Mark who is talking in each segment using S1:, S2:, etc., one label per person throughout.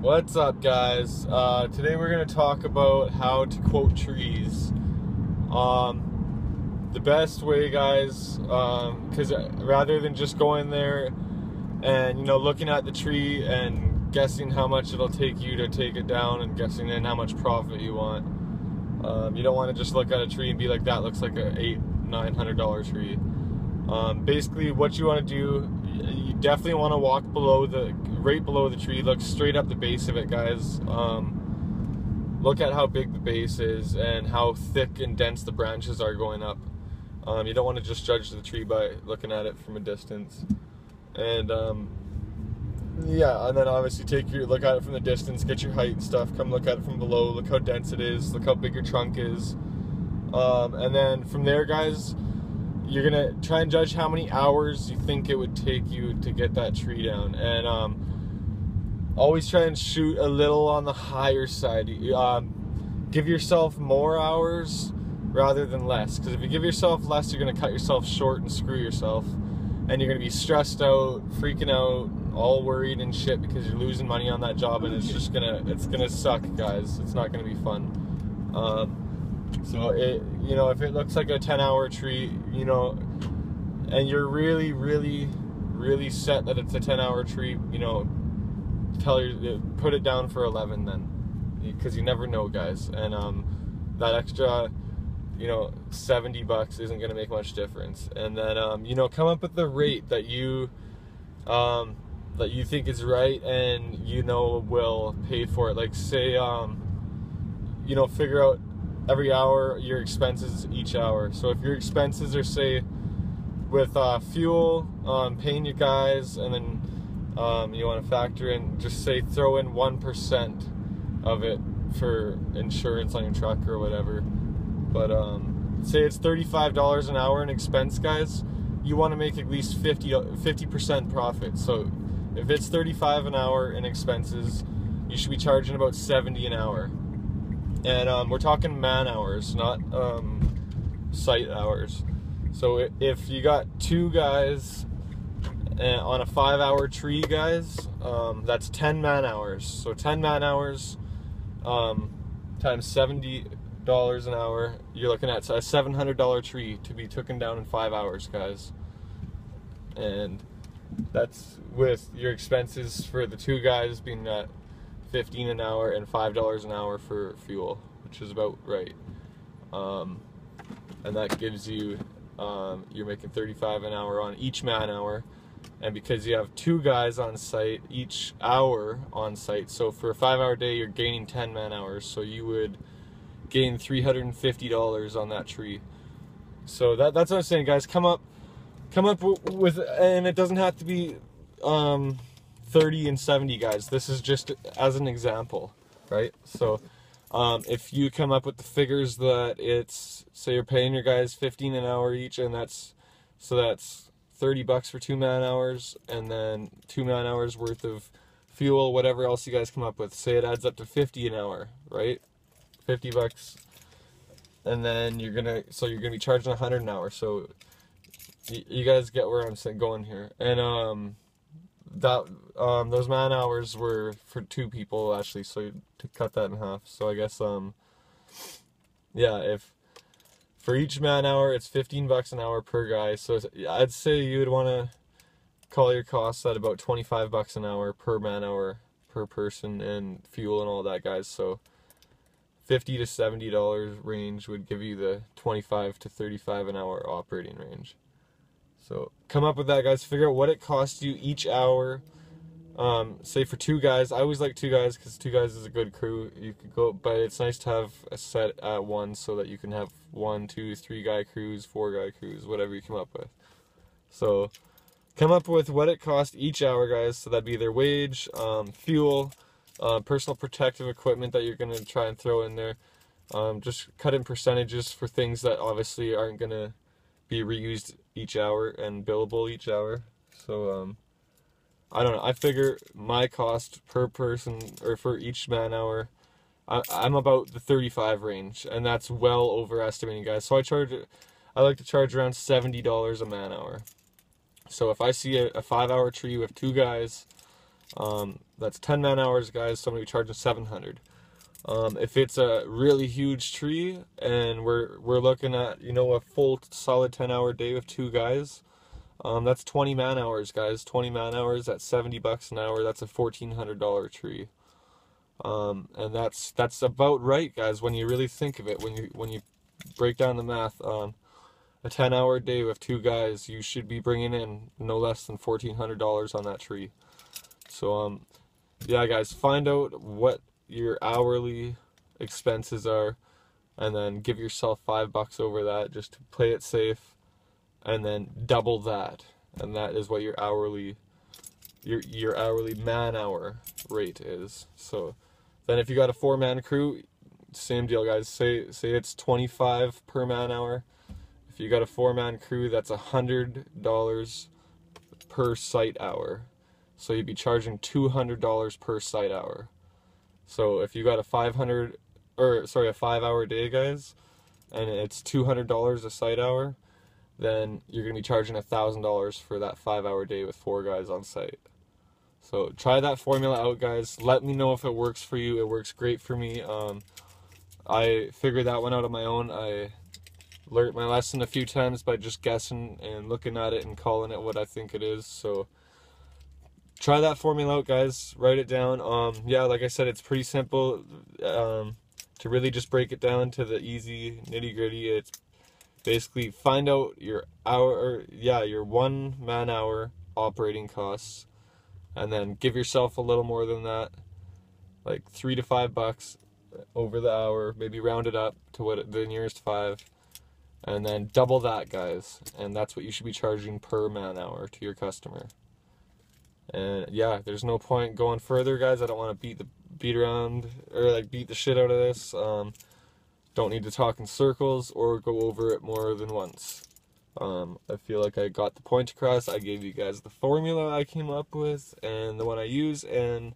S1: What's up, guys? Today we're going to talk about how to quote trees. The best way, guys, because rather than just going there and, looking at the tree and guessing how much it'll take you to take it down and guessing in how much profit you want, you don't want to just look at a tree and be like, that looks like a $800-900 tree. Basically, what you want to do, you definitely want to walk right below the tree. Look straight up the base of it, guys. Look at how big the base is and how thick and dense the branches are going up. You don't want to just judge the tree by looking at it from a distance. And yeah, and then obviously look at it from the distance, get your height and stuff. Come look at it from below. Look how dense it is. Look how big your trunk is. And then from there, guys, you're gonna try and judge how many hours you think it would take you to get that tree down, and always try and shoot a little on the higher side. Give yourself more hours rather than less, because if you give yourself less, you're gonna cut yourself short and screw yourself, and you're gonna be stressed out, freaking out, all worried and shit because you're losing money on that job, and it's gonna suck, guys. It's not gonna be fun. So if it looks like a 10-hour tree, and you're really, really, really set that it's a 10-hour tree, put it down for 11 then, because you never know, guys. And that extra, $70 isn't gonna make much difference. And then come up with the rate that you think is right and will pay for it. Like, say, figure out every hour your expenses each hour. So if your expenses are, say, with fuel, paying your guys, and then you want to factor in, just say, throw in 1% of it for insurance on your truck or whatever. But say it's $35 an hour in expense, guys, you want to make at least 50% profit. So if it's $35 an hour in expenses, you should be charging about $70 an hour. And we're talking man hours, not site hours. So if you got 2 guys on a 5-hour tree, guys, that's 10 man hours. So 10 man hours times $70 an hour, you're looking at a $700 tree to be taken down in 5 hours, guys. And that's with your expenses for the 2 guys being at $15 an hour and $5 an hour for fuel, which is about right. And that gives you, you're making $35 an hour on each man hour. And because you have 2 guys on site each hour on site, so for a 5-hour day, you're gaining 10 man hours. So you would gain $350 on that tree. So that's what I'm saying, guys. Come up with, and it doesn't have to be 30 and 70, guys. This is just as an example, right? So if you come up with the figures that it's, say you're paying your guys $15 an hour each, and that's $30 for 2 man hours, and then 2 man hours worth of fuel, whatever else you guys come up with, say it adds up to $50 an hour, right? $50, and then you're gonna be charging $100 an hour. So you guys get where I'm going here. And those man hours were for 2 people, actually, so to cut that in half. So I guess yeah, if for each man hour it's $15 an hour per guy, so I'd say you would want to call your costs at about $25 an hour per man hour per person, and fuel and all that, guys. So $50 to $70 range would give you the $25 to $35 an hour operating range. So come up with that, guys. Figure out what it costs you each hour. Say for 2 guys, I always like 2 guys because 2 guys is a good crew. You could go, but it's nice to have a set at one so that you can have 1, 2, 3 guy crews, 4 guy crews, whatever you come up with. So come up with what it costs each hour, guys. So that'd be their wage, fuel, personal protective equipment that you're gonna try and throw in there. Just cut in percentages for things that obviously aren't gonna be reused each hour and billable each hour. So I don't know, I figure my cost per person, or for each man hour, I'm about the 35 range, and that's well overestimating, guys. So I like to charge around $70 a man hour. So if I see a 5-hour tree with 2 guys That's 10 man hours, guys, so I'm going to be charging 700. If it's a really huge tree and we're looking at, you know, a full solid 10-hour day with 2 guys, that's 20 man hours, guys. 20 man hours at $70 an hour. That's a $1,400 tree. And that's about right, guys, when you really think of it. When you break down the math, a 10-hour day with 2 guys, you should be bringing in no less than $1,400 on that tree. So yeah, guys, find out what your hourly expenses are, and then give yourself $5 over that just to play it safe, and then double that, and that is what your hourly man hour rate is. So then if you got a 4-man crew, same deal, guys. Say it's 25 per man hour. If you got a 4-man crew, that's $100 per site hour. So you'd be charging $200 per site hour. So if you got a 5-hour day, guys, and it's $200 a site hour, then you're gonna be charging $1,000 for that 5-hour day with 4 guys on site. So try that formula out, guys. Let me know if it works for you. It works great for me. I figured that one out on my own. I learned my lesson a few times by just guessing and looking at it and calling it what I think it is. So try that formula out, guys. Write it down. Yeah, like I said, it's pretty simple. To really just break it down to the easy nitty-gritty, it's basically find out your your 1 man hour operating costs, and then give yourself a little more than that, like $3 to $5 over the hour, maybe round it up to what the nearest 5, and then double that, guys, and that's what you should be charging per man hour to your customer. And yeah, there's no point going further, guys. I don't want to beat around or like beat the shit out of this. Don't need to talk in circles or go over it more than once. I feel like I got the point across. I gave you guys the formula I came up with and the one I use, and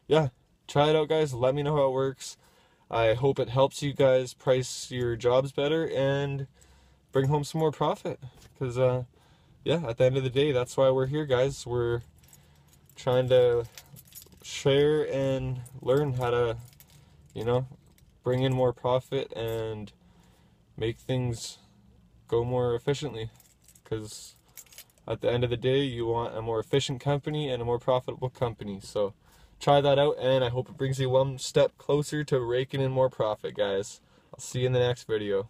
S1: yeah, try it out, guys. Let me know how it works. I hope it helps you guys price your jobs better and bring home some more profit, because yeah, at the end of the day, that's why we're here, guys. We're trying to share and learn how to, you know, bring in more profit and make things go more efficiently, because at the end of the day, you want a more efficient company and a more profitable company. So try that out, and I hope it brings you one step closer to raking in more profit, guys. I'll see you in the next video.